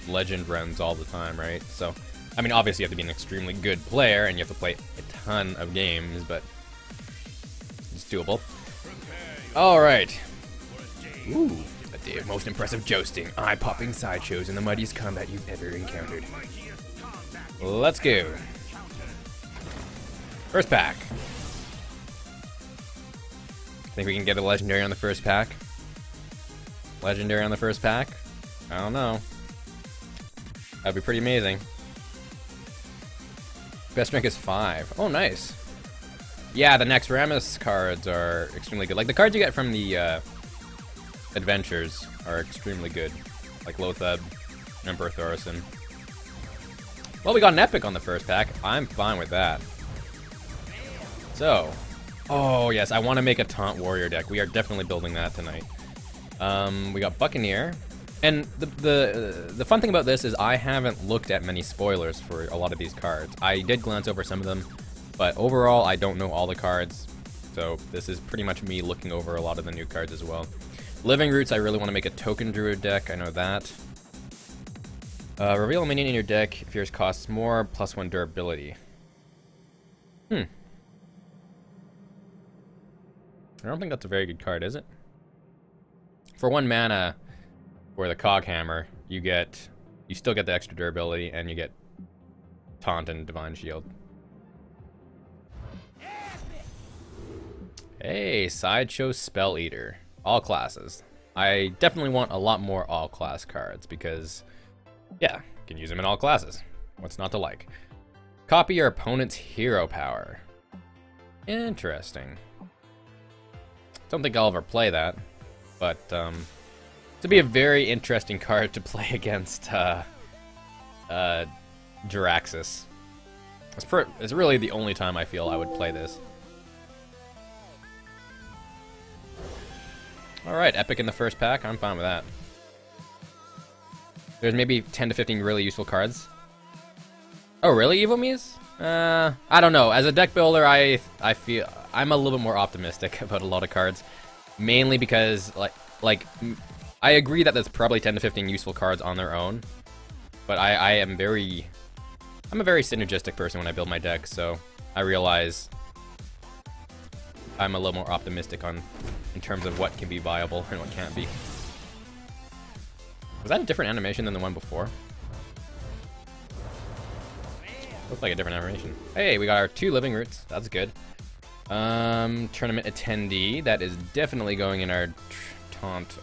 legend runs all the time, right? So, I mean, obviously you have to be an extremely good player and you have to play a ton of games, but it's doable. All right. Ooh, a day of most impressive jousting, eye-popping sideshows, and the mightiest combat you've ever encountered. Let's go. First pack. Think we can get a legendary on the first pack? Legendary on the first pack? I don't know. That'd be pretty amazing. Best rank is 5. Oh, nice. Yeah, the next Ramus cards are extremely good. Like, the cards you get from the adventures are extremely good. Like Lotheb, Emperor Thorson. Well, we got an epic on the first pack. I'm fine with that. So, oh yes, I want to make a Taunt Warrior deck. We are definitely building that tonight. We got Buccaneer. And the fun thing about this is I haven't looked at many spoilers for a lot of these cards. I did glance over some of them, but overall I don't know all the cards. So this is pretty much me looking over a lot of the new cards as well. Living Roots, I really want to make a Token Druid deck, I know that. Reveal a minion in your deck if yours costs more, +1 durability. I don't think that's a very good card, is it? For 1 mana for the Cog Hammer, you still get the extra durability and you get Taunt and Divine Shield. Hey, Sideshow Spell Eater. All classes. I definitely want a lot more all class cards because, yeah, you can use them in all classes. What's not to like? Copy your opponent's hero power. Interesting. Don't think I'll ever play that, but to be a very interesting card to play against Jiraxis. It's really the only time I feel I would play this. Alright, Epic in the first pack. I'm fine with that. There's maybe 10 to 15 really useful cards. Oh, really, Evo Mies? I don't know. As a deck builder, I feel I'm a little bit more optimistic about a lot of cards. Mainly because, like I agree that there's probably 10 to 15 useful cards on their own. But I'm a very synergistic person when I build my deck, so I realize I'm a little more optimistic in terms of what can be viable and what can't be. Was that a different animation than the one before? Looks like a different animation. Hey, we got our 2 Living Roots. That's good. Tournament attendee. That is definitely going in our Taunt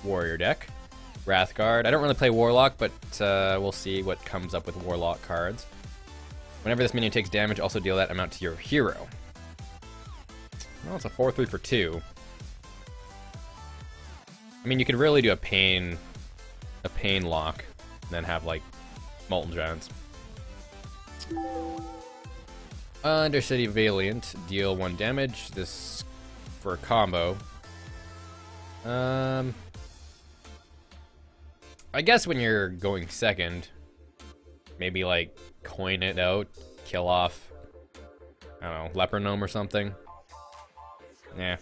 Warrior deck. Wrathguard. I don't really play Warlock, but we'll see what comes up with Warlock cards. Whenever this minion takes damage, also deal that amount to your hero. Well, it's a 4/3 for 2. I mean, you could really do a pain lock, and then have like Molten Giants. Undercity Valiant, deal 1 damage. This for a combo. I guess when you're going second, maybe like coin it out, kill off, I don't know, Leper Gnome or something. Yeah.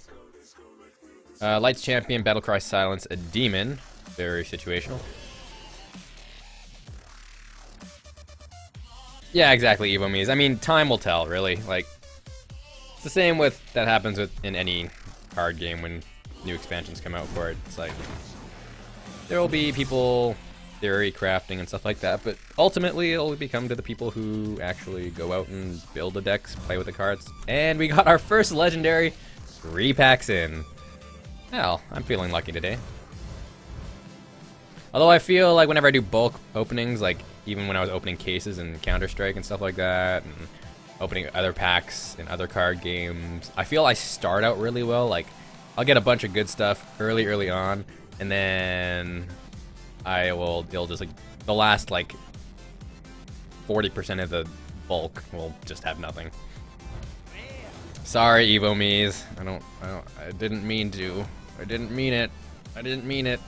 Lights Champion, Battlecry Silence, a Demon. Very situational. Yeah, exactly, Evo Mies. I mean, time will tell, really. Like, it's the same that happens in any card game when new expansions come out for it. It's like, there will be people theory crafting and stuff like that, but ultimately it'll become to the people who actually go out and build the decks, play with the cards. And we got our first legendary 3 packs in. Hell, I'm feeling lucky today. Although I feel like whenever I do bulk openings, like even when I was opening cases in Counter-Strike and stuff like that, and opening other packs in other card games, I feel I start out really well. Like, I'll get a bunch of good stuff early on, and then it'll just like, the last like 40% of the bulk will just have nothing. Sorry, Evo Mies. I didn't mean to. I didn't mean it. I didn't mean it.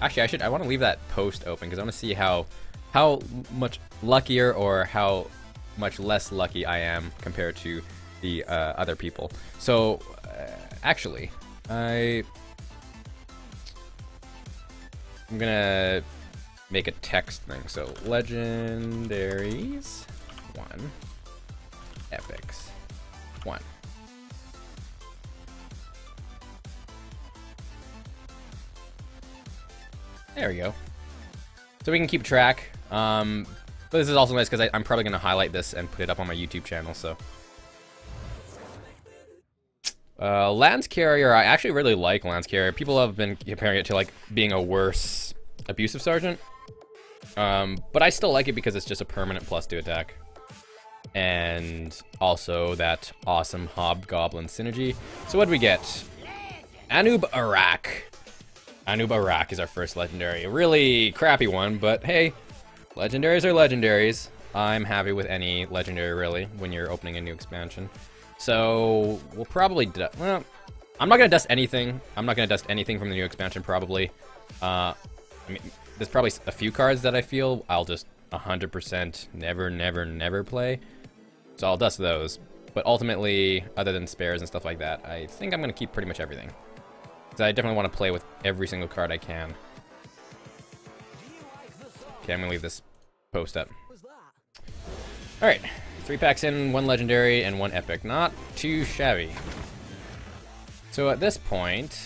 Actually, I want to leave that post open because I want to see how much luckier or how much less lucky I am compared to the other people. So, actually, I'm gonna make a text thing. So legendaries 1, epics 1. There we go. So we can keep track. But this is also nice because I'm probably gonna highlight this and put it up on my YouTube channel. So. Lance Carrier, I actually really like Lance Carrier. People have been comparing it to like being a worse abusive sergeant. But I still like it because it's just a permanent +2 attack. And also that awesome Hobgoblin synergy. So what do we get? Anub Arak. Anub Arak is our first legendary. A really crappy one, but hey, legendaries are legendaries. I'm happy with any legendary really when you're opening a new expansion. So we'll probably well, I'm not gonna dust anything. I'm not gonna dust anything from the new expansion probably. I mean, there's probably a few cards that I feel I'll just 100% never play. So I'll dust those. But ultimately, other than spares and stuff like that, I think I'm gonna keep pretty much everything. Because I definitely want to play with every single card I can. Okay, I'm gonna leave this post up. All right. 3 packs in, 1 legendary, and 1 epic. Not too shabby. So at this point,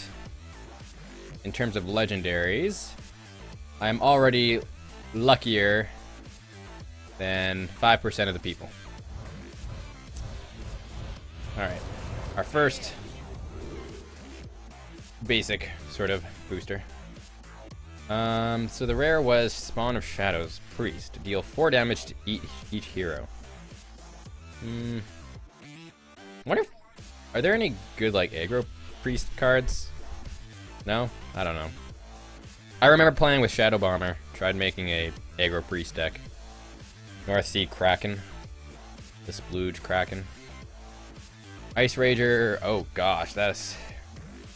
in terms of legendaries, I'm already luckier than 5% of the people. Alright, our first basic sort of booster. So the rare was Spawn of Shadows, Priest. Deal 4 damage to each hero. Wonder if, are there any good like aggro priest cards? No? I don't know. I remember playing with Shadow Bomber, tried making a aggro priest deck. North Sea Kraken. The Splooge Kraken. Ice Rager, oh gosh, this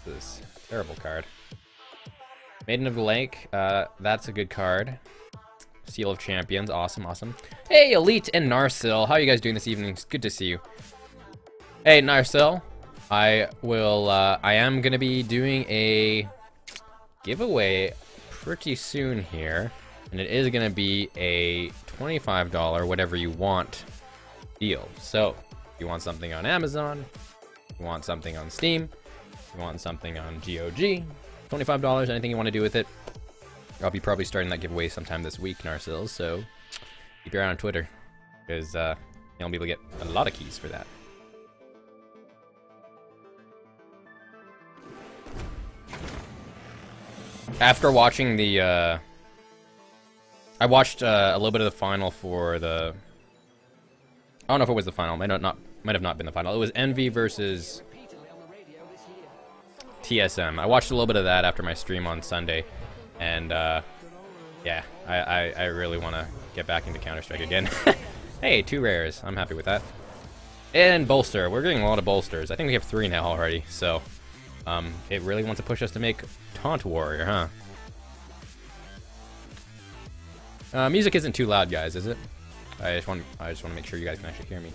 is a terrible card. Maiden of the Lake, that's a good card. Seal of Champions, awesome, awesome. Hey, Elite and Narsil, how are you guys doing this evening? It's good to see you. Hey, Narsil, I am gonna be doing a giveaway pretty soon here, and it is gonna be a $25 whatever you want deal. So, if you want something on Amazon, if you want something on Steam, if you want something on GOG, $25, anything you want to do with it. I'll be probably starting that giveaway sometime this week, Narsil, so keep your eye on Twitter, because you'll be able to get a lot of keys for that. After watching the, I watched a little bit of the final for the, I don't know if it was the final, might have not been the final. It was Envy versus TSM. I watched a little bit of that after my stream on Sunday. And, yeah, I really want to get back into Counter-Strike again. Hey, 2 rares. I'm happy with that. And bolster. We're getting a lot of bolsters. I think we have 3 now already, so it really wants to push us to make Taunt Warrior, huh? Music isn't too loud, guys, is it? I just want to make sure you guys can actually hear me.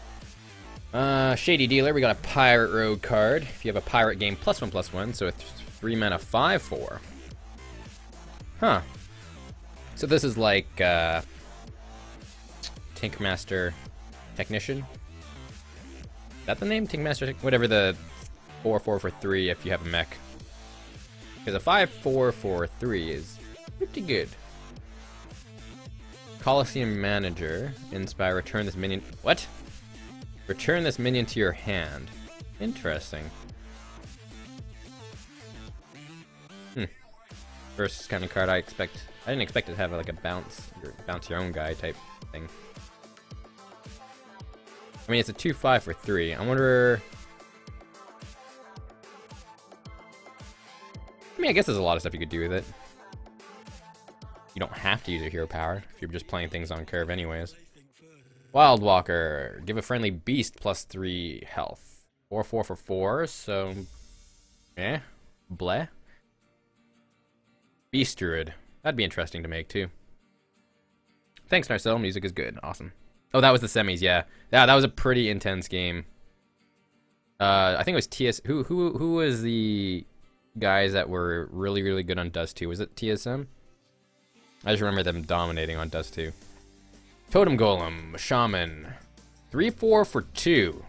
Shady Dealer, we got a Pirate Road card. If you have a pirate game, +1/+1, so a 3 mana 5/4. Huh. So this is like Tankmaster Technician. Is that the name? Tankmaster, whatever, the 4/4 for 3 if you have a mech. Because a 5/4 for 3 is pretty good. Coliseum Manager. Inspire, return this minion. What? Return this minion to your hand. Interesting. First kind of card I didn't expect it to have like a bounce your own guy type thing. I mean, it's a 2/5 for 3. I wonder. I mean, I guess there's a lot of stuff you could do with it. You don't have to use your hero power if you're just playing things on curve anyways. Wild Walker, give a friendly beast +3 health. 4/4 for 4, so bleh. Beast Druid. That'd be interesting to make, too. Thanks, Narcel. Music is good. Awesome. Oh, that was the semis, yeah. Yeah, that was a pretty intense game. I think it was TS... Who was the guys that were really, really good on Dust 2. Was it TSM? I just remember them dominating on Dust 2. Totem Golem, Shaman. 3-4 for 2.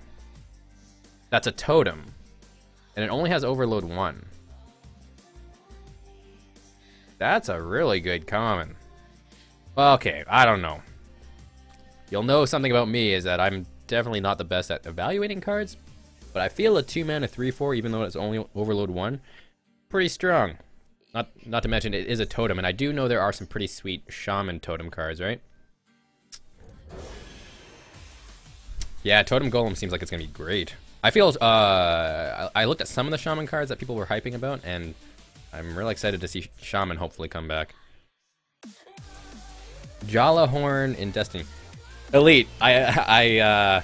That's a totem. And it only has Overload 1. That's a really good common. Okay, I don't know. You'll know something about me is that I'm definitely not the best at evaluating cards, but I feel a 2-mana 3-4, even though it's only Overload 1, pretty strong. Not to mention it is a totem, and I do know there are some pretty sweet Shaman totem cards, right? Yeah, Totem Golem seems like it's gonna be great. I feel I looked at some of the Shaman cards that people were hyping about, and I'm really excited to see Shaman hopefully come back. Jalahorn in Destiny. Elite, I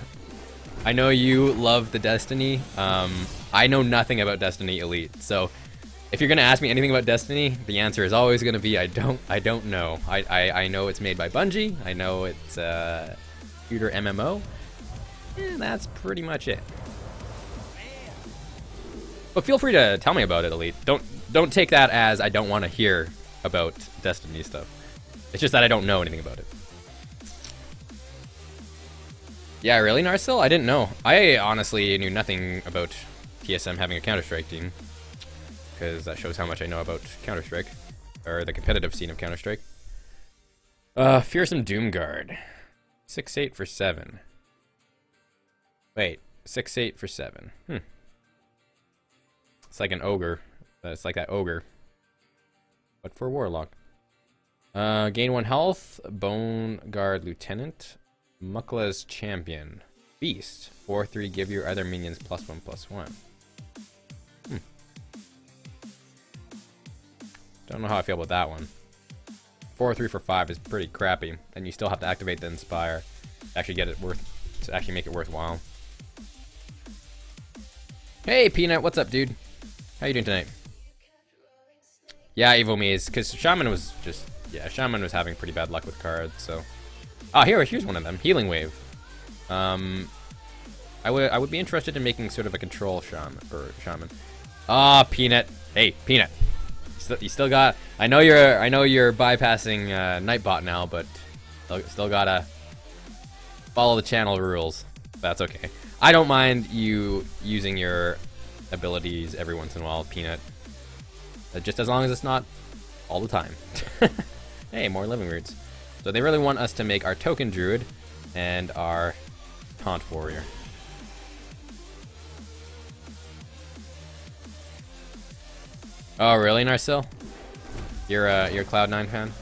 know you love the Destiny. I know nothing about Destiny Elite, so if you're gonna ask me anything about Destiny, the answer is always gonna be I don't know. I know it's made by Bungie. I know it's a computer MMO, and that's pretty much it. But feel free to tell me about it, Elite. Don't take that as I don't want to hear about Destiny stuff. It's just that I don't know anything about it. Yeah, really, Narsil? I didn't know. I honestly knew nothing about TSM having a Counter-Strike team, because that shows how much I know about Counter-Strike, or the competitive scene of Counter-Strike. Fearsome Doomguard. 6-8 for 7. Wait, 6-8 for 7. It's like an ogre. It's like that ogre, but for Warlock. Gain 1 health. Bone Guard Lieutenant. Mukla's Champion. Beast. 4/3. Give your other minions +1/+1. Don't know how I feel about that one. 4/3 for 5 is pretty crappy, and you still have to activate the Inspire to actually get it to actually make it worthwhile. Hey Peanut, what's up, dude? How you doing tonight? Yeah, Evo Me's, because Shaman was just, yeah, Shaman was having pretty bad luck with cards, so. Ah, here's one of them, Healing Wave. I would be interested in making sort of a control Shaman. Ah, Peanut. Hey, Peanut. You still got. I know you're bypassing Nightbot now, but still gotta follow the channel rules. That's okay. I don't mind you using your abilities every once in a while, Peanut. Just as long as it's not all the time. Hey, more Living Roots. So they really want us to make our Token Druid and our Taunt Warrior. Oh, really, Narsil? You're a Cloud9 fan?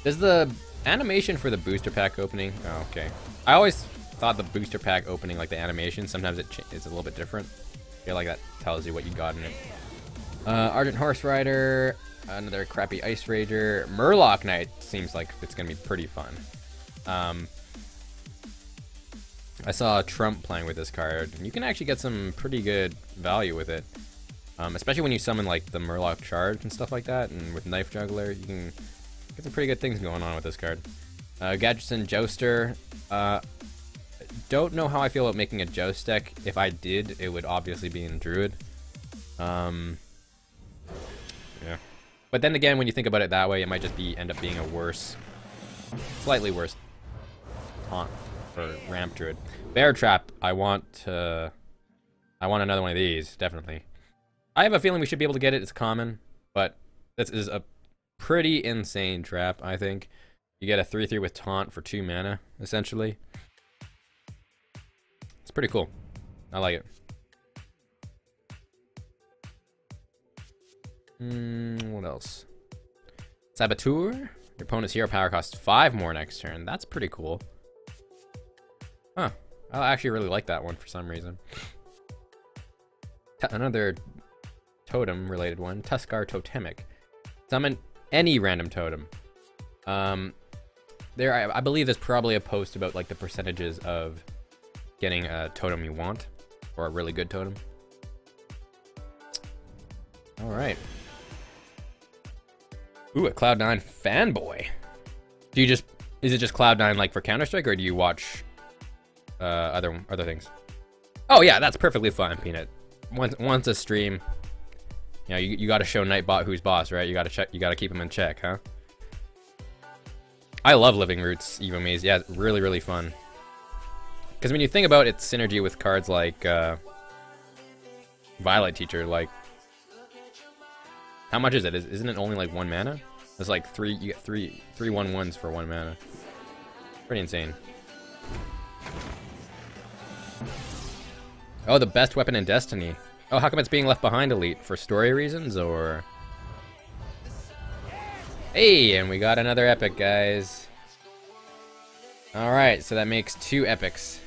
Does the animation for the booster pack opening? Oh, okay. I always thought the booster pack opening, like the animation, sometimes it's a little bit different. I feel like that tells you what you got in it. Ardent Horse Rider, another crappy Ice Rager. Murloc Knight seems like it's gonna be pretty fun. I saw Trump playing with this card, and you can actually get some pretty good value with it. Especially when you summon like the Murloc Charge and stuff like that, and with Knife Juggler, you can get some pretty good things going on with this card. Gadgetzan Jouster. Don't know how I feel about making a Joust deck. If I did, it would obviously be in Druid. Yeah. But then again, when you think about it that way, it might just end up being a slightly worse taunt for Ramp Druid. Bear Trap. I want another one of these, definitely. I have a feeling we should be able to get it. It's common, but this is a pretty insane trap, I think. You get a 3/3 with taunt for 2 mana, essentially. It's pretty cool. I like it. What else? Saboteur. Your opponent's hero power costs 5 more next turn. That's pretty cool. Huh. I actually really like that one for some reason. Another totem-related one. Tuskar Totemic. Summon any random totem. I believe there's probably a post about like the percentages of getting a totem you want, or a really good totem. All right. Ooh, a Cloud9 fanboy. Is it just Cloud9 like for Counter-Strike, or do you watch other things? Oh yeah, that's perfectly fine, Peanut. once a stream, you know, you got to show Nightbot who's boss, right? You got to check. You got to keep him in check, huh? I love Living Roots Evo Maze. Yeah, it's really, really fun. Because when you think about its synergy with cards like Violet Teacher, like, how much is it? Isn't it only like 1 mana? It's like you get three 1/1s for 1 mana. Pretty insane. Oh, the best weapon in Destiny. Oh, how come it's being left behind, Elite? For story reasons, or? Hey, and we got another epic, guys. Alright, so that makes 2 epics.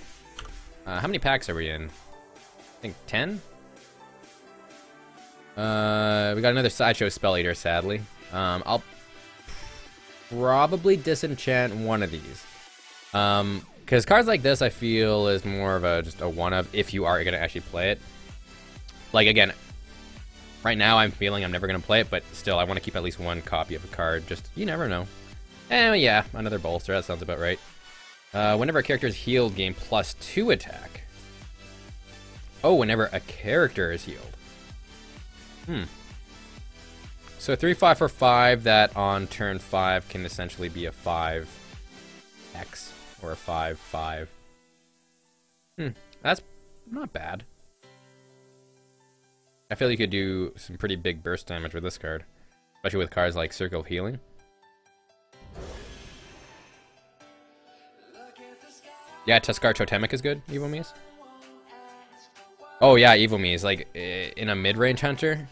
How many packs are we in? I think 10? We got another Sideshow Spell Eater, sadly. I'll probably disenchant one of these. Because cards like this, I feel, is more of just a one-of if you are going to actually play it. Like, again, right now I'm feeling I'm never going to play it, but still, I want to keep at least 1 copy of a card. Just, you never know. Yeah, another bolster. That sounds about right. Whenever a character is healed, gain +2 attack. Oh, whenever a character is healed. So 3/5 for 5, that on turn 5 can essentially be a 5X or a 5/5. That's not bad. I feel you could do some pretty big burst damage with this card, especially with cards like Circle of Healing. Yeah, Tuskar Totemic is good, Evo Maze. Oh yeah, Evo Maze, like in a mid-range hunter,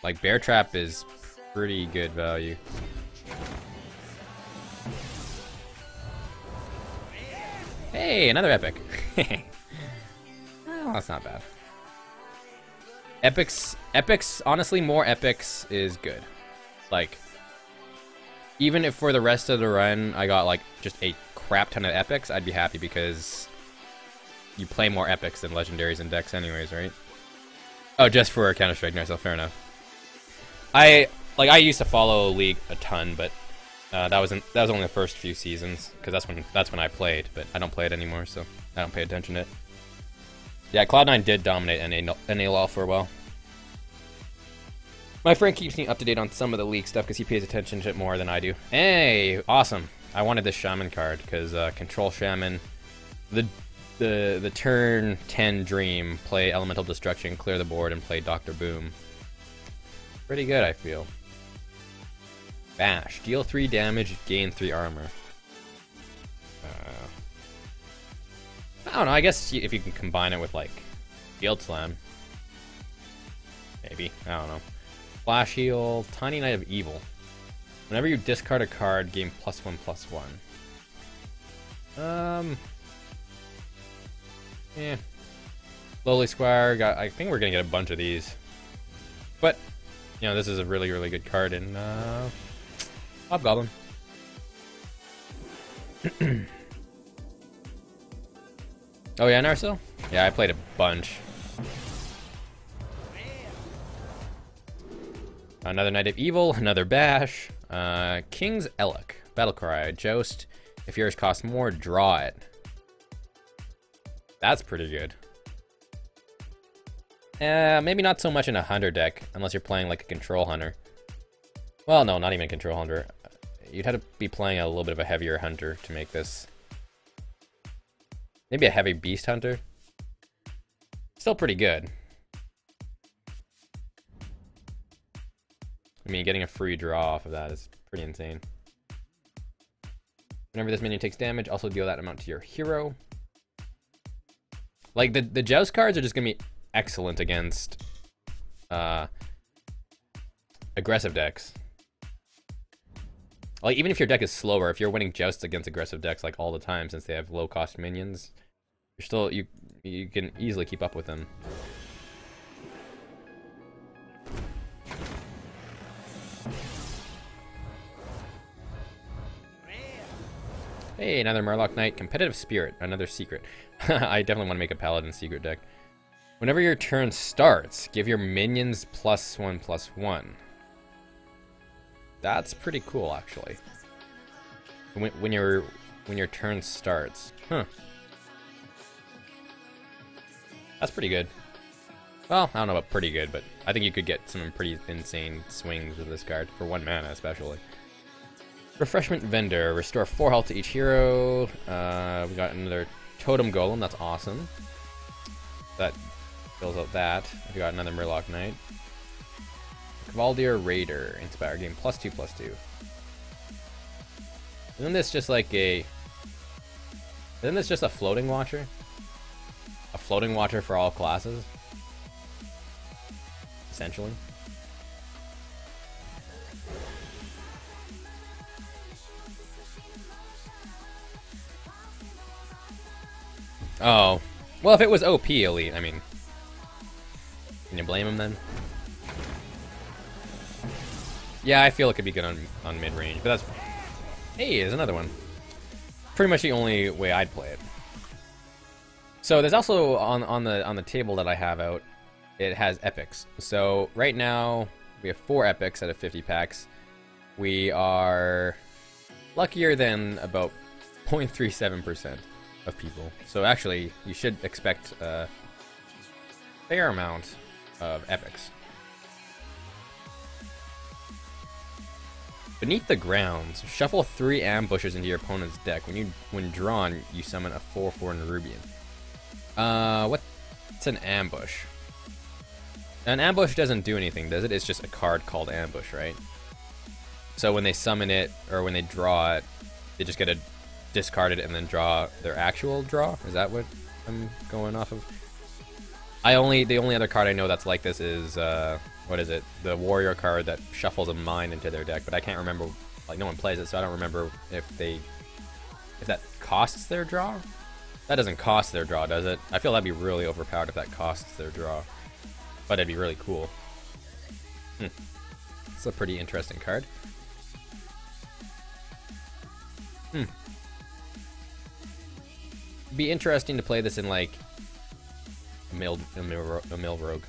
like Bear Trap is pretty good value. Hey, another epic. Oh, that's not bad. Epics, honestly, more epics is good. Like, even if for the rest of the run I got like just a crap ton of epics, I'd be happy because you play more epics than legendaries and decks anyways, right? Oh, just for Counter-Strike, no, so fair enough. I used to follow League a ton, but that was only the first few seasons because that's when I played, but I don't play it anymore, so I don't pay attention to it. Yeah, Cloud9 did dominate NA LoL for a while. My friend keeps me up to date on some of the League stuff because he pays attention to it more than I do. Hey, awesome! I wanted this Shaman card because Control Shaman, the turn 10 Dream, play Elemental Destruction, clear the board, and play Dr. Boom. Pretty good, I feel. Bash, deal 3 damage, gain 3 armor. I don't know, I guess if you can combine it with, like, Field Slam. Maybe, I don't know. Flash Heal, Tiny Knight of Evil. Whenever you discard a card, gain +1/+1. Yeah. Lowly Squire, I think we're gonna get a bunch of these. But, you know, this is a really, really good card in, Hobgoblin. Oh yeah, Narsil? Yeah, I played a bunch. Another Knight of Evil, another Bash. King's Elec. Battlecry. Joust. If yours costs more, draw it. That's pretty good. Maybe not so much in a hunter deck, unless you're playing like a control hunter. Well, no, not even a control hunter. You'd have to be playing a little bit of a heavier hunter to make this. Maybe a heavy beast hunter. Still pretty good. I mean, getting a free draw off of that is pretty insane. Whenever this minion takes damage, also deal that amount to your hero. Like, the Joust cards are just gonna be excellent against aggressive decks. Like, even if your deck is slower, if you're winning Jousts against aggressive decks like all the time, since they have low cost minions, you're still you can easily keep up with them. Hey, another Murloc Knight. Competitive Spirit, another secret. I definitely want to make a Paladin secret deck. Whenever your turn starts, give your minions +1/+1. That's pretty cool, actually. When your turn starts. Huh. That's pretty good. Well, I don't know about pretty good, but I think you could get some pretty insane swings with this card, for 1 mana especially. Refreshment Vendor. Restore 4 health to each hero. We got another Totem Golem, that's awesome. That fills out that. We got another Murloc Knight. Cavaldier Raider. Inspire game +2/+2. Isn't this just like a... Isn't this just a floating watcher? A floating watcher for all classes? Essentially. Oh. Well, if it was OP Elite, I mean... Can you blame him then? Yeah, I feel it could be good on mid-range, but that's... Hey, there's another one. Pretty much the only way I'd play it. So there's also on the table that I have out, it has epics. So right now we have 4 epics out of 50 packs. We are luckier than about 0.37% of people. So actually, you should expect a fair amount of epics. Beneath the Grounds, shuffle 3 ambushes into your opponent's deck. When drawn, you summon a 4/4 Nerubian. What's an ambush? An ambush doesn't do anything, does it? It's just a card called ambush, right? So when they summon it, or when they draw it, they just get to discard it and then draw their actual draw? Is that what I'm going off of? The only other card I know that's like this is, what is it? The warrior card that shuffles a mine into their deck, but I can't remember, like no one plays it, so I don't remember if that costs their draw? That doesn't cost their draw, does it? I feel that'd be really overpowered if that costs their draw. But it'd be really cool. It's a pretty interesting card. Be interesting to play this in like a mill rogue.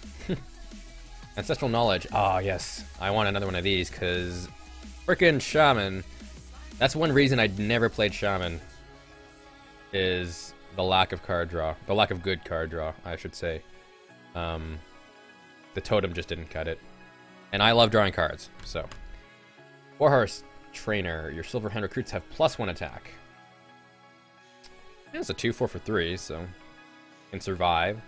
Ancestral Knowledge. Ah, yes. I want another one of these because frickin' Shaman. That's one reason I'd never played Shaman. Is the lack of card draw. The lack of good card draw, I should say. The totem just didn't cut it. And I love drawing cards, so. Warhorse Trainer. Your Silver Hand recruits have +1 attack. Yeah, it's a 2/4 for 3, so can survive.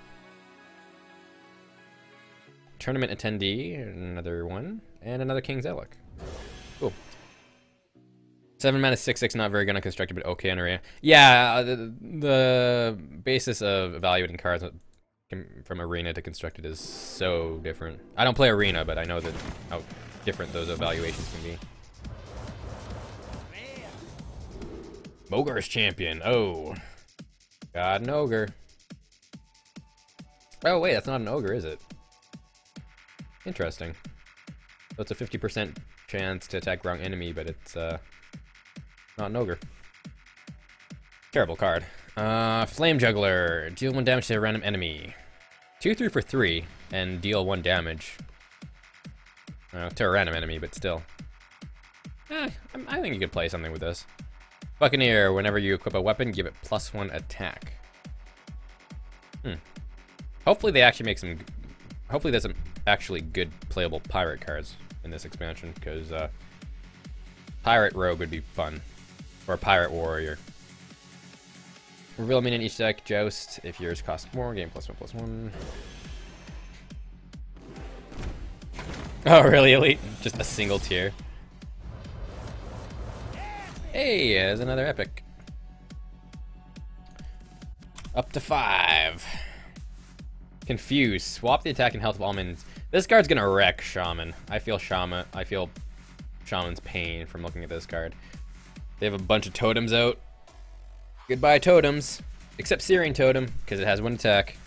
Tournament Attendee, another one, and another King's Elec. Cool. 7 mana 6/6, not very good on constructed, but okay on arena. Yeah, the basis of evaluating cards from arena to constructed is so different. I don't play arena, but I know that how different those evaluations can be. Mogre's Champion. Oh, got an ogre. Oh wait, that's not an ogre, is it? Interesting. So it's a 50% chance to attack wrong enemy, but it's not an ogre. Terrible card. Flame Juggler. Deal 1 damage to a random enemy. 2/3 for 3 and deal 1 damage. To a random enemy, but still. I think you could play something with this. Buccaneer. Whenever you equip a weapon, give it +1 attack. Hopefully they actually make some... Hopefully there's some actually good playable pirate cards in this expansion, because pirate rogue would be fun. Or pirate warrior. Reveal a minion in each deck, joust. If yours costs more, gain +1/+1. Oh, really, Elite? Just a single tier. Hey, there's another epic. Up to 5. Confuse. Swap the attack and health of all minions. This card's gonna wreck Shaman. I feel Shaman's pain from looking at this card. They have a bunch of totems out. Goodbye totems. Except Searing Totem, because it has 1 attack.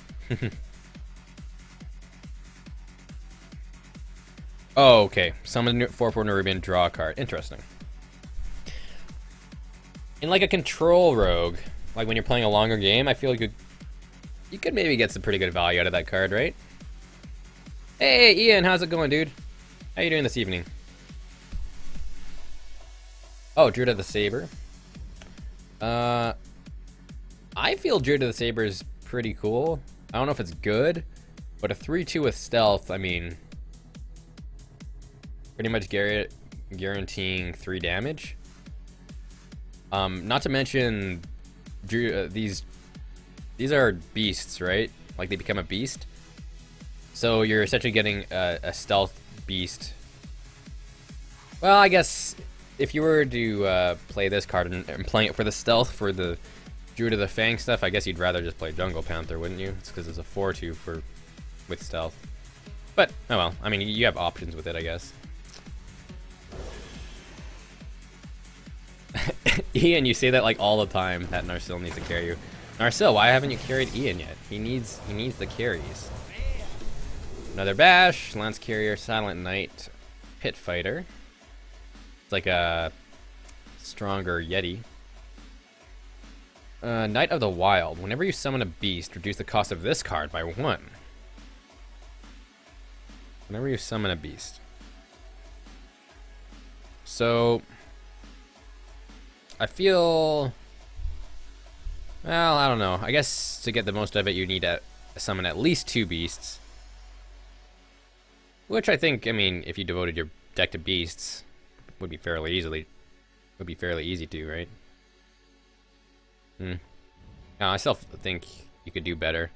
Oh, okay. Summon 4/4 Nerubian, draw a card. Interesting. In like a control rogue, like when you're playing a longer game, I feel like you could maybe get some pretty good value out of that card, right? Hey, Ian, how's it going, dude? How you doing this evening? Oh, Druid of the Saber. I feel Druid of the Saber is pretty cool. I don't know if it's good, but a 3-2 with stealth, I mean, pretty much guaranteeing 3 damage. Not to mention, these are beasts, right? Like, they become a beast. So you're essentially getting a stealth beast. Well, I guess if you were to play this card and playing it for the stealth, for the Druid of the Fang stuff, I guess you'd rather just play Jungle Panther, wouldn't you? It's because it's a 4-2 with stealth. But, oh well. I mean, you have options with it, I guess. Ian, you say that like all the time, that Narsil needs to carry you. Narsil, why haven't you carried Ian yet? He needs the carries. Another Bash, Lance Carrier, Silent Knight, Pit Fighter. It's like a stronger Yeti. Knight of the Wild. Whenever you summon a beast, reduce the cost of this card by 1. Whenever you summon a beast. So, I feel... Well, I don't know. I guess to get the most of it, you need to summon at least 2 beasts. Which I think, I mean, if you devoted your deck to beasts, would be fairly easy to, right? No, I still think you could do better.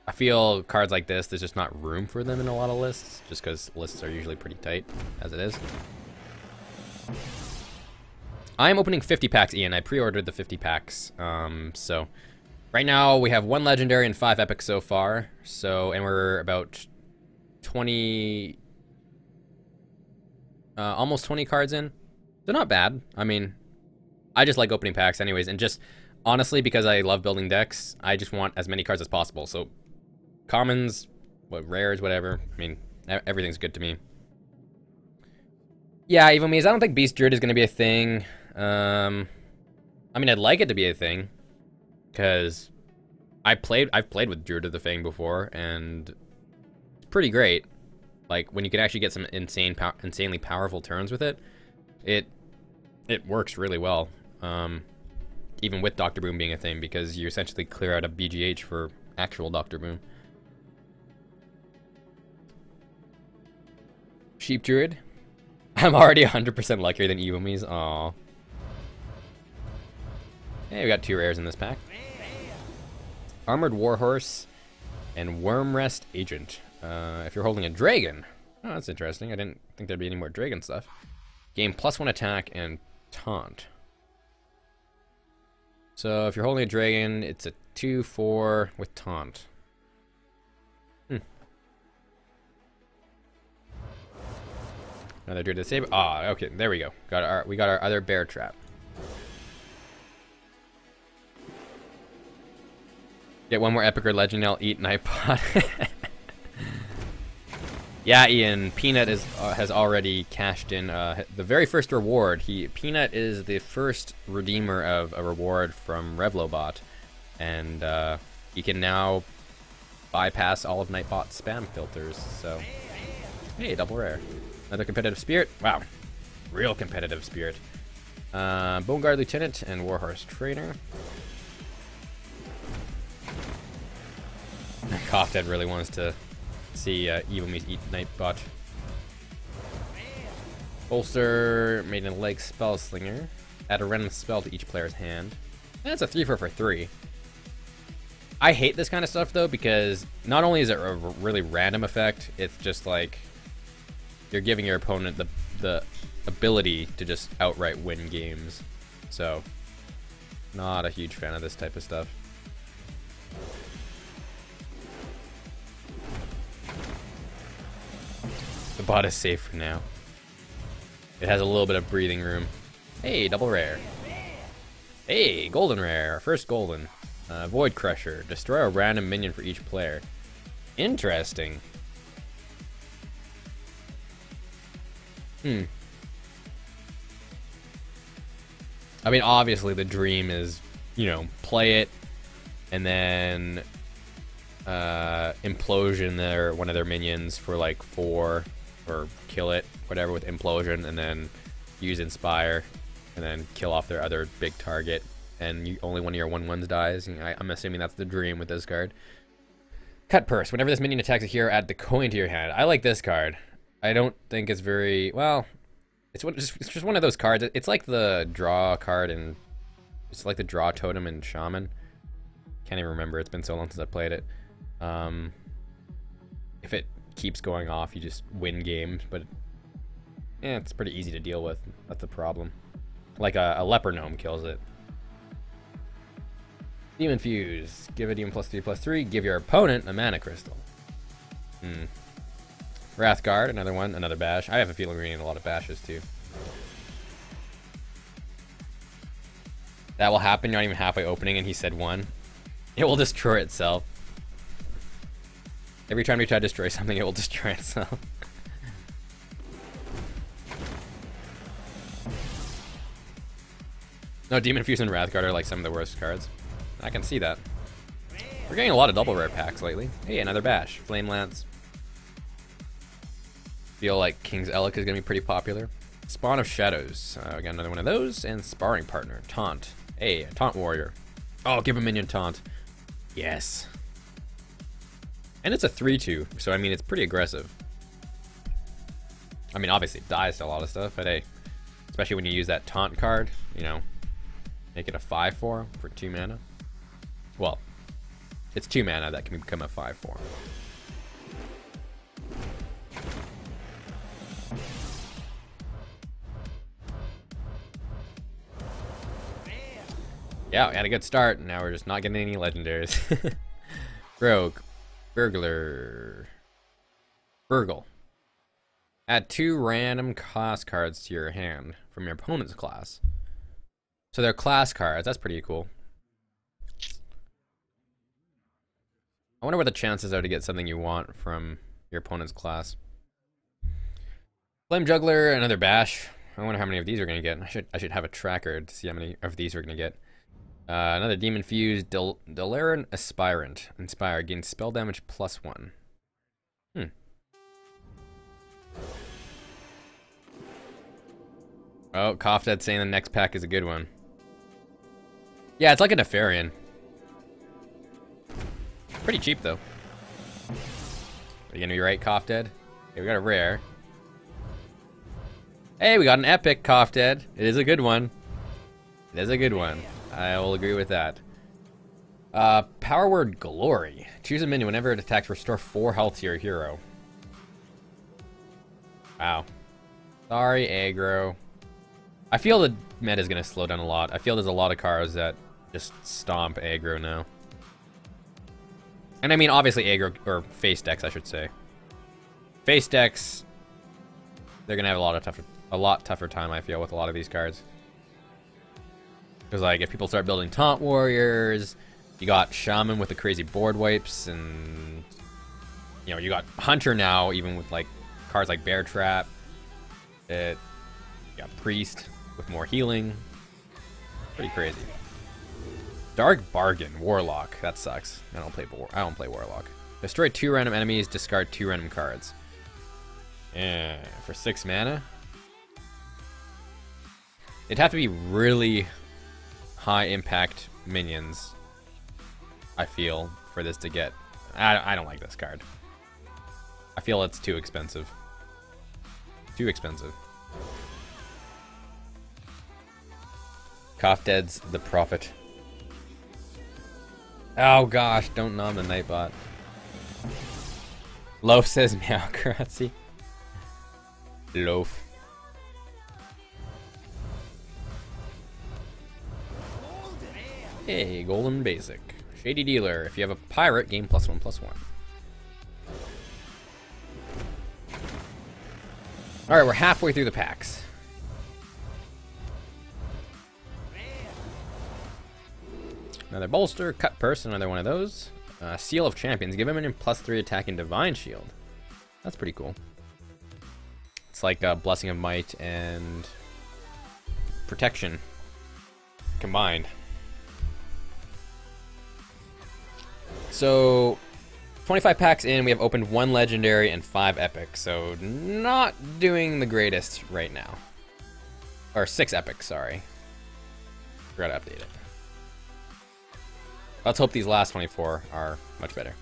I feel cards like this, there's just not room for them in a lot of lists, just because lists are usually pretty tight, as it is. I'm opening 50 packs, Ian. I pre-ordered the 50 packs. So right now we have 1 legendary and 5 epics so far. So, and we're about 20, almost 20 cards in. They're not bad. I mean, I just like opening packs anyways, and just honestly, because I love building decks, I just want as many cards as possible. So commons, rares, whatever. I mean, everything's good to me. Yeah, even me, I don't think Beast Druid is going to be a thing. I mean, I'd like it to be a thing, because I've played with Druid of the Fang before, and it's pretty great. Like, when you can actually get some insanely powerful turns with it, it works really well. Even with Dr. Boom being a thing, because you essentially clear out a BGH for actual Dr. Boom. Sheep Druid. I'm already 100% luckier than Evomies. Aww. Hey, we got 2 rares in this pack. Armored Warhorse and Wormrest Agent. If you're holding a dragon. Oh, that's interesting. I didn't think there'd be any more dragon stuff. Gain +1 attack and taunt. So if you're holding a dragon, it's a 2/4 with taunt. Another Druid of the Saber. Ah, okay, there we go. We got our other bear trap. Get 1 more epic or legend, I'll eat Nightbot. Yeah, Ian, Peanut has already cashed in the very first reward. Peanut is the first redeemer of a reward from Revlobot, and he can now bypass all of Nightbot's spam filters. So, hey, double rare. Another competitive spirit. Wow, real competitive spirit. Bone Guard Lieutenant and Warhorse Trainer. Coughdad really wants to see Evomies eat Nightbot. Bolster, Maiden Leg Spellslinger. Add a random spell to each player's hand. That's a 3/4 for 3. I hate this kind of stuff though, because not only is it a really random effect, it's just like you're giving your opponent the ability to just outright win games. So, not a huge fan of this type of stuff. The bot is safe for now. It has a little bit of breathing room. Hey, double rare. Hey, golden rare. First golden. Void Crusher. Destroy a random minion for each player. Interesting. I mean, obviously the dream is, you know, play it and then implosion one of their minions for like 4, or kill it, whatever, with implosion, and then use inspire and then kill off their other big target and only one of your 1/1s dies. I'm assuming that's the dream with this card. Cut Purse. Whenever this minion attacks a hero, add the coin to your hand. I like this card. I don't think it's very... Well, it's just one of those cards. It's like the draw card and... It's like the draw totem in Shaman. Can't even remember. It's been so long since I played it. If it keeps going off, you just win games. But yeah, it's pretty easy to deal with. That's the problem. Like a Leper Gnome kills it. Demon Fuse. Give a demon +3/+3. Give your opponent a mana crystal. Wrathguard, another one, another bash. I have a feeling we're getting a lot of bashes too. That will happen. You're not even halfway opening, and he said one. It will destroy itself. Every time you try to destroy something, it will destroy itself. No, Demon Fuse and Wrathguard are like some of the worst cards. I can see that. We're getting a lot of double rare packs lately. Hey, another bash. Flame Lance. Feel like King's Elec is gonna be pretty popular. Spawn of Shadows. We got another one of those. And Sparring Partner. Taunt. Hey, Taunt Warrior. Oh, give a minion Taunt. Yes. And it's a 3/2, so I mean, it's pretty aggressive. I mean, obviously it dies to a lot of stuff, but hey, especially when you use that Taunt card, you know, make it a 5/4 for 2 mana. Well, it's 2 mana that can become a 5/4. Yeah, we had a good start, and now we're just not getting any legendaries. Rogue. Burglar. Burgle. Add 2 random class cards to your hand from your opponent's class. So they're class cards. That's pretty cool. I wonder what the chances are to get something you want from your opponent's class. Flame Juggler, another bash. I wonder how many of these we're gonna get. I should have a tracker to see how many of these we're gonna get. Another Demon Fuse, Delaran Aspirant. Inspire, gains spell damage +1. Oh, Coughdad saying the next pack is a good one. Yeah, it's like a Nefarian. Pretty cheap though. Are you gonna be right, Coughdad? Okay, we got a rare. Hey, we got an epic, Coughdad. It is a good one. It is a good one. I will agree with that. Power Word Glory. Choose a minion. Whenever it attacks, restore 4 health to your hero. Wow. Sorry, aggro. I feel the meta is going to slow down a lot. I feel there's a lot of cards that just stomp aggro now. And I mean, obviously aggro, or face decks, I should say. Face decks, they're going to have a lot tougher time, I feel, with a lot of these cards. Because, like, if people start building Taunt Warriors, you got Shaman with the crazy board wipes, and, you know, you got Hunter now, even with, like, cards like Bear Trap. You got Priest with more healing. Pretty crazy. Dark Bargain, Warlock. That sucks. I don't play Warlock. Destroy 2 random enemies, discard 2 random cards. Yeah, for 6 mana? It'd have to be really high impact minions, I feel, for this to get. I don't like this card. I feel it's too expensive. Too expensive. Coughdad's the Prophet. Oh gosh, don't nom the Nightbot. Loaf says meow, grazie. Loaf. Hey, Golden Basic. Shady Dealer. If you have a pirate, gain +1/+1. Alright, we're halfway through the packs. Another Bolster, Cut Purse, another one of those. Seal of Champions. Give him an +3 attack and Divine Shield. That's pretty cool. It's like Blessing of Might and Protection combined. So, 25 packs in, we have opened 1 legendary and 5 epic, so not doing the greatest right now. Or 6 epic, sorry. Forgot to update it. Let's hope these last 24 are much better.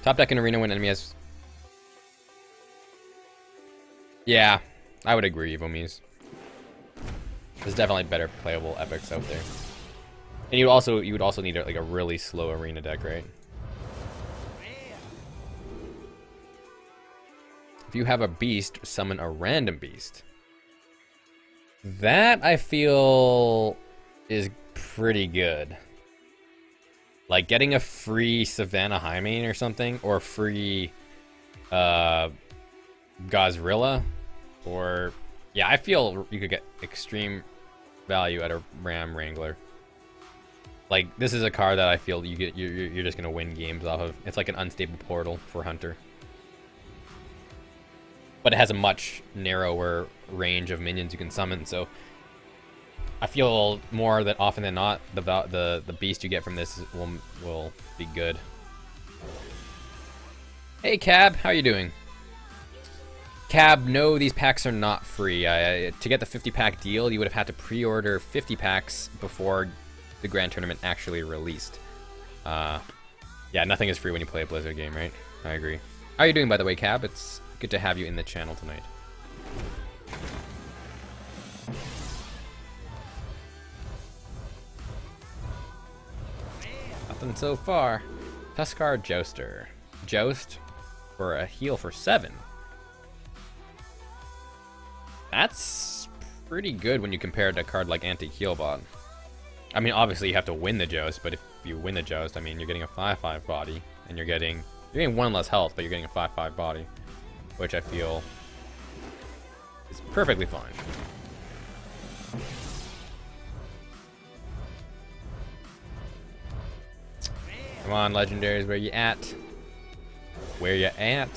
Top deck in arena when enemy has... Yeah, I would agree, Evomies. There's definitely better playable epics out there. And you would also need like a really slow arena deck, right? If you have a beast, summon a random beast. That I feel is pretty good. Like getting a free Savannah Highmane or something, or free Gazrilla, or yeah, I feel you could get extreme value at a Ram Wrangler. Like this is a card that I feel you're just gonna win games off of. It's like an unstable portal for Hunter, but it has a much narrower range of minions you can summon. So I feel more that often than not, the beast you get from this will be good. Hey Cab, how are you doing? Cab, no, these packs are not free. To get the 50-pack deal, you would have had to pre-order 50 packs before the Grand Tournament actually released. Yeah, nothing is free when you play a Blizzard game, right? I agree. How are you doing, by the way, Cab? It's good to have you in the channel tonight. Nothing so far. Tuskar Jouster. Joust for a heal for 7. That's pretty good when you compare it to a card like Anti-Healbot. I mean, obviously you have to win the Joust, but if you win the Joust, I mean, you're getting a 5/5 body, and you're getting 1 less health, but you're getting a 5/5 body, which I feel is perfectly fine. Come on, legendaries, where you at? Where you at?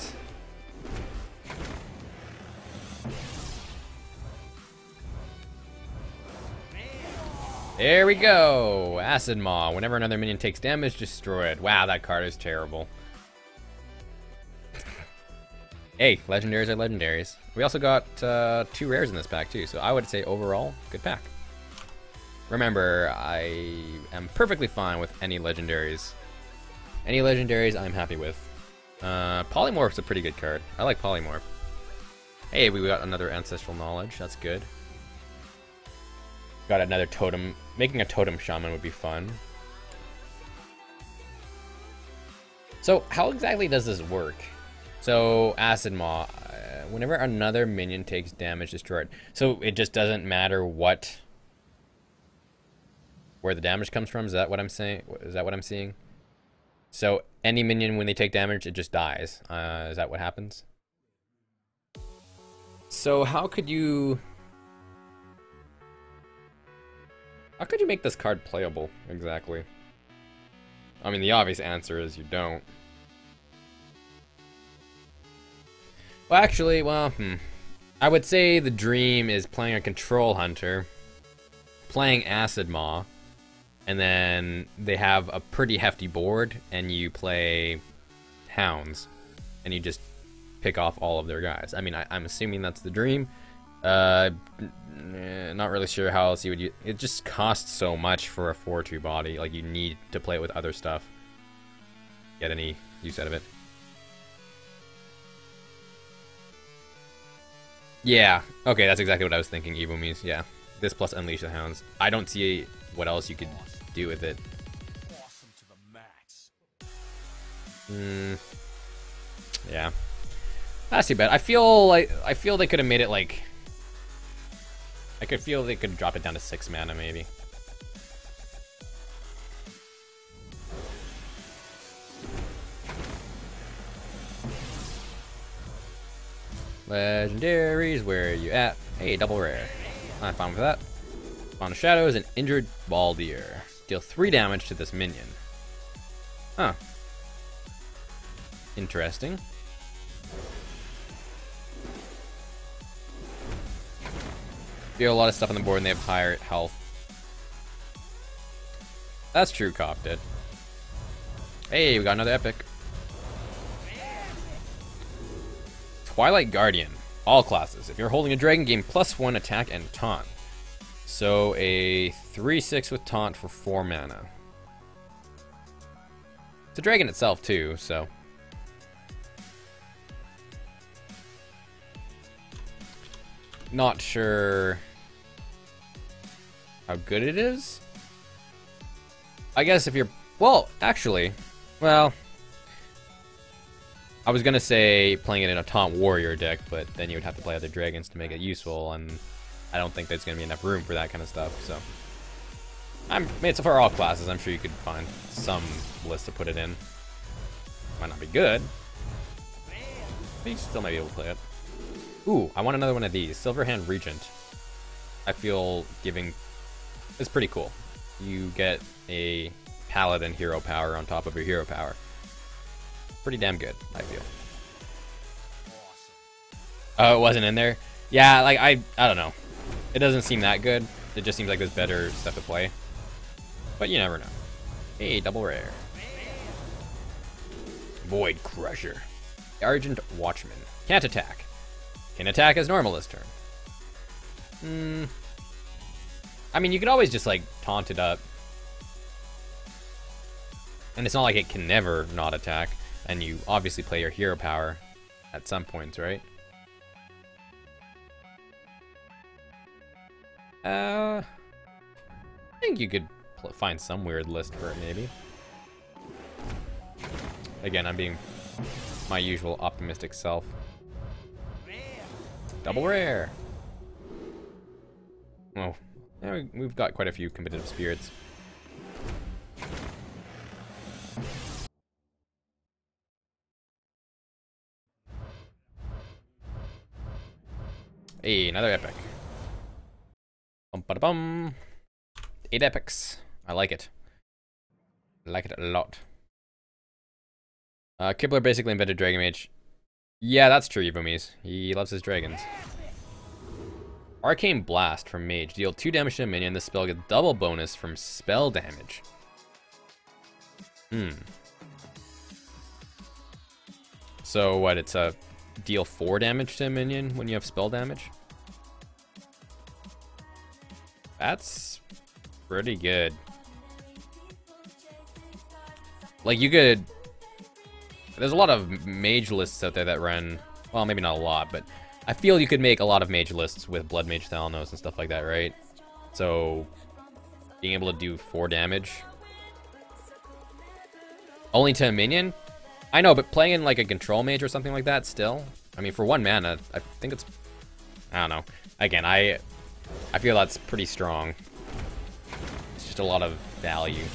There we go! Acid Maw. Whenever another minion takes damage, destroy it. Wow, that card is terrible. Hey, legendaries are legendaries. We also got 2 rares in this pack too, so I would say overall, good pack. Remember, I am perfectly fine with any legendaries. Any legendaries I'm happy with. Polymorph's a pretty good card. I like Polymorph. Hey, we got another Ancestral Knowledge. That's good. Got another totem. Making a totem shaman would be fun. So, how exactly does this work? So, Acid Maw. Whenever another minion takes damage, destroyed. So, it just doesn't matter where the damage comes from? Is that what I'm saying? Is that what I'm seeing? So, any minion, when they take damage, it just dies. Is that what happens? So, how could you make this card playable, exactly? I mean, the obvious answer is you don't. Well, actually, I would say the dream is playing a Control Hunter, playing Acid Maw, and then they have a pretty hefty board, and you play Hounds, and you just pick off all of their guys. I mean, I'm assuming that's the dream. Not really sure how else you would use. It just costs so much for a 4/2 body. Like, you need to play it with other stuff. Get any use out of it. Yeah. Okay, that's exactly what I was thinking, Evomies. Yeah. This plus Unleash the Hounds. I don't see what else you could do with it. Yeah. That's too bad. I feel they could have made it like. I could feel they could drop it down to 6 mana maybe. Legendaries, where are you at? Hey, double rare. I'm fine with that. Spawn of Shadows and Injured Baldier. Deal 3 damage to this minion. Huh. Interesting. Deal a lot of stuff on the board and they have higher health. That's true, Cop did. Hey, we got another epic. Twilight Guardian. All classes. If you're holding a dragon, gain +1 attack and taunt. So a 3/6 with taunt for 4 mana. It's a dragon itself too, so. Not sure how good it is. I guess if you're, well, actually, well, I was gonna say playing it in a taunt warrior deck, but then you would have to play other dragons to make it useful, and I don't think there's gonna be enough room for that kind of stuff. So, it's for all classes. I'm sure you could find some list to put it in. Might not be good, but you still might be able to play it. Ooh, I want another one of these. Silverhand Regent. I feel giving is pretty cool. You get a paladin hero power on top of your hero power. Pretty damn good, I feel. Oh, it wasn't in there? Yeah, like, I don't know. It doesn't seem that good. It just seems like there's better stuff to play. But you never know. Hey, double rare. Void Crusher. Argent Watchman. Can't attack. Can attack as normal this turn. I mean, you could always just, like, taunt it up. And it's not like it can never not attack. And you obviously play your hero power at some points, right? I think you could find some weird list for it, maybe. Again, I'm being my usual optimistic self. Double rare! Oh, yeah, we've got quite a few competitive spirits. Hey, another epic. Bum-ba-da-bum. 8 epics. I like it. I like it a lot. Kibler basically invented Dragon Mage. Yeah, that's true, Evomies. He loves his dragons. Arcane Blast from Mage. Deal 2 damage to a minion. This spell gets double bonus from spell damage. So what, it's a deal 4 damage to a minion when you have spell damage? That's pretty good. Like, you could... There's a lot of mage lists out there that run... Well, maybe not a lot, but I feel you could make a lot of mage lists with Blood Mage Thalanos and stuff like that, right? So, being able to do 4 damage... Only to a minion? I know, but playing in like a control mage or something like that still? I mean, for 1 mana, I think it's... I don't know. Again, I feel that's pretty strong. It's just a lot of value.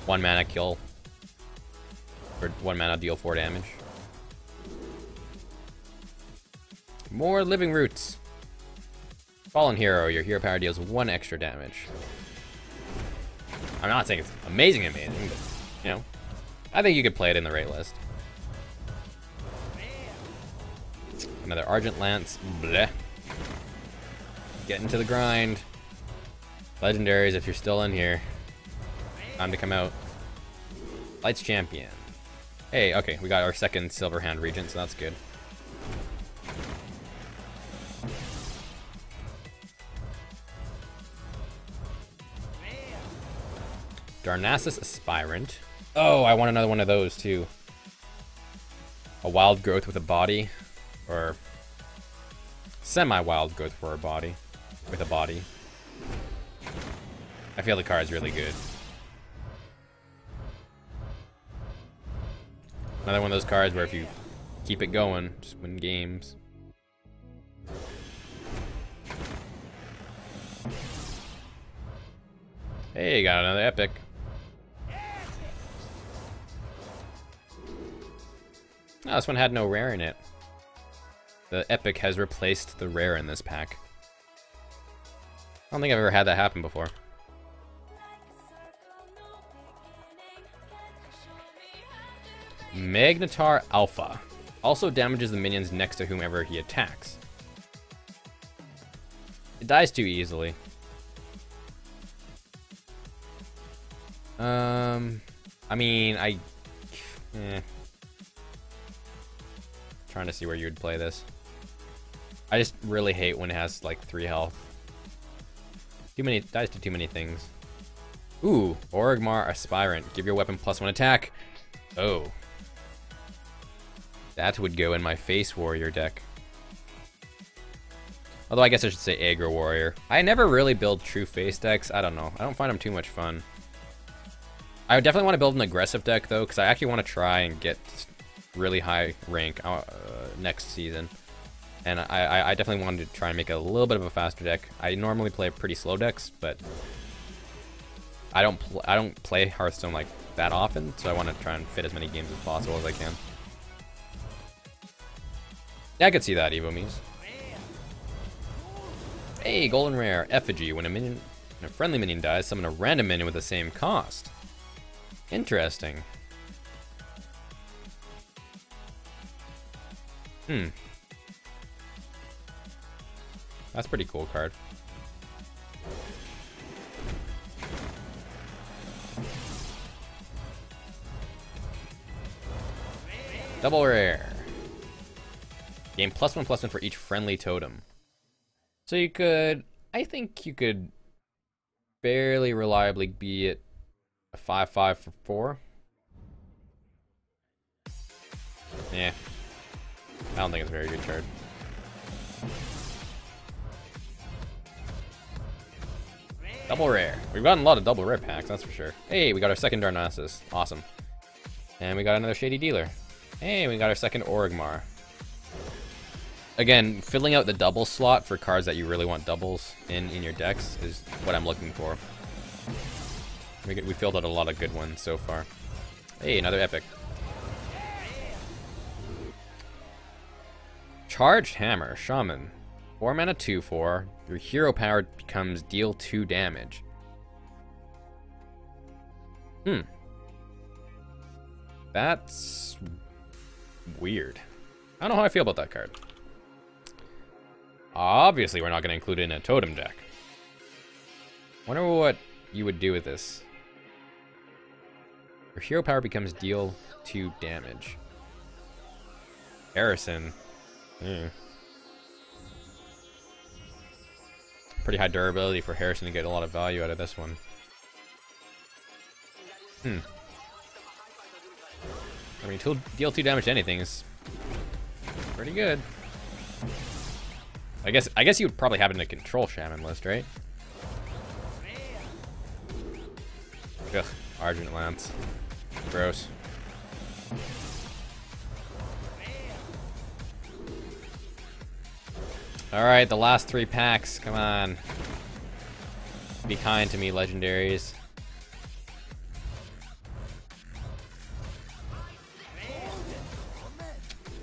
1 mana kill. Or 1 mana deal 4 damage. More Living Roots. Fallen Hero, your hero power deals 1 extra damage. I'm not saying it's amazing, but, you know, I think you could play it in the right list. Another Argent Lance. Bleh. Getting to the grind. Legendaries, if you're still in here. Time to come out. Lights Champion. Hey, okay, we got our second Silverhand Regent, so that's good. Darnassus Aspirant. Oh, I want another one of those too. A wild growth with a body, or semi-wild growth for a body, with a body. I feel the card's really good. Another one of those cards where if you keep it going, just win games. Hey, got another epic. Oh, this one had no rare in it. The epic has replaced the rare in this pack. I don't think I've ever had that happen before. Magnetar Alpha. Also damages the minions next to whomever he attacks. It dies too easily. I mean, trying to see where you would play this. I just really hate when it has like 3 health. Too many, dies to too many things. Ooh, Orgmar Aspirant. Give your weapon +1 attack. Oh. That would go in my Face Warrior deck. Although I guess I should say Aggro Warrior. I never really build true face decks. I don't know. I don't find them too much fun. I would definitely want to build an aggressive deck, though, because I actually want to try and get really high rank next season. And I definitely wanted to try and make a little bit of a faster deck. I normally play pretty slow decks, but I don't play Hearthstone like that often, so I want to try and fit as many games as possible as I can. Yeah, I could see that, Evo Muse. Hey, golden rare, Effigy. When a friendly minion dies, summon a random minion with the same cost. Interesting. That's a pretty cool card. Double rare. Gain +1/+1 for each friendly totem. So you could, I think you could fairly reliably be at a 5/5 for 4. Yeah. I don't think it's a very good card. Double rare. We've gotten a lot of double rare packs, that's for sure. Hey, we got our second Darnassus. Awesome. And we got another Shady Dealer. Hey, we got our second Orgmar. Again, filling out the double slot for cards that you really want doubles in your decks is what I'm looking for. We filled out a lot of good ones so far. Hey, another epic. Charged Hammer, Shaman. 4 mana 2/4. Your hero power becomes deal 2 damage. That's weird. I don't know how I feel about that card. Obviously, we're not going to include it in a totem deck. Wonder what you would do with this. Your hero power becomes deal 2 damage. Harrison. Pretty high durability for Harrison to get a lot of value out of this one. I mean, deal 2 damage to anything is pretty good. I guess you would probably have it in a control shaman list, right? Ugh, Argent Lance. Gross. Alright, the last 3 packs. Come on. Be kind to me, legendaries.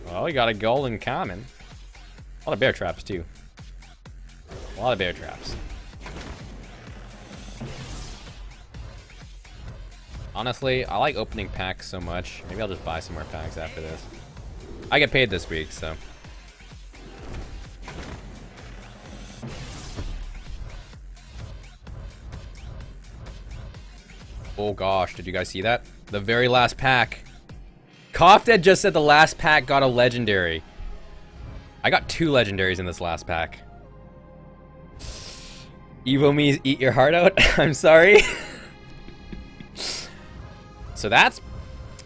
Well, we got a golden common. A lot of bear traps, too. A lot of bear traps. Honestly, I like opening packs so much. Maybe I'll just buy some more packs after this. I get paid this week, so. Oh gosh, did you guys see that? The very last pack. Kofted just said the last pack got a legendary. I got 2 legendaries in this last pack. Evo Me's eat your heart out. I'm sorry. So that's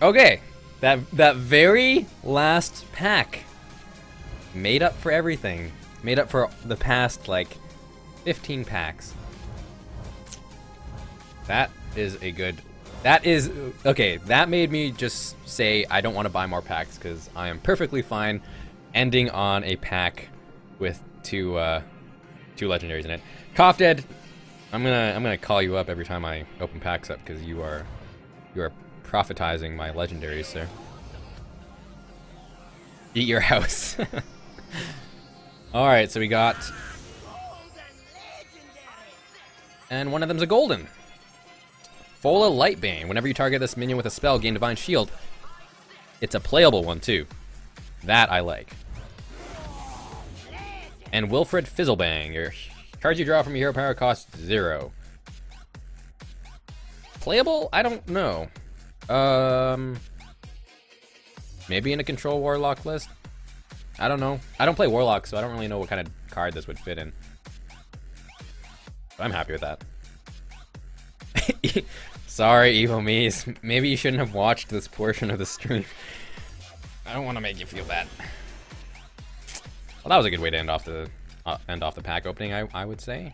okay. That very last pack made up for everything. Made up for the past like 15 packs. That is a good. That is okay. That made me just say I don't want to buy more packs because I am perfectly fine ending on a pack with two legendaries in it. Kofted, I'm gonna call you up every time I open packs up because you are profitizing my legendaries, sir. Eat your house. All right, so we got, and one of them's a golden. Fola Lightbane. Whenever you target this minion with a spell, gain Divine Shield. It's a playable one too. That I like. And Wilfred Fizzlebang. Your cards you draw from your hero power cost 0. Playable? I don't know. Maybe in a control warlock list? I don't know. I don't play warlock, so I don't really know what kind of card this would fit in. But I'm happy with that. Sorry, Evil Me's. Maybe you shouldn't have watched this portion of the stream. I don't want to make you feel bad. Well, that was a good way to end off the pack opening, I would say.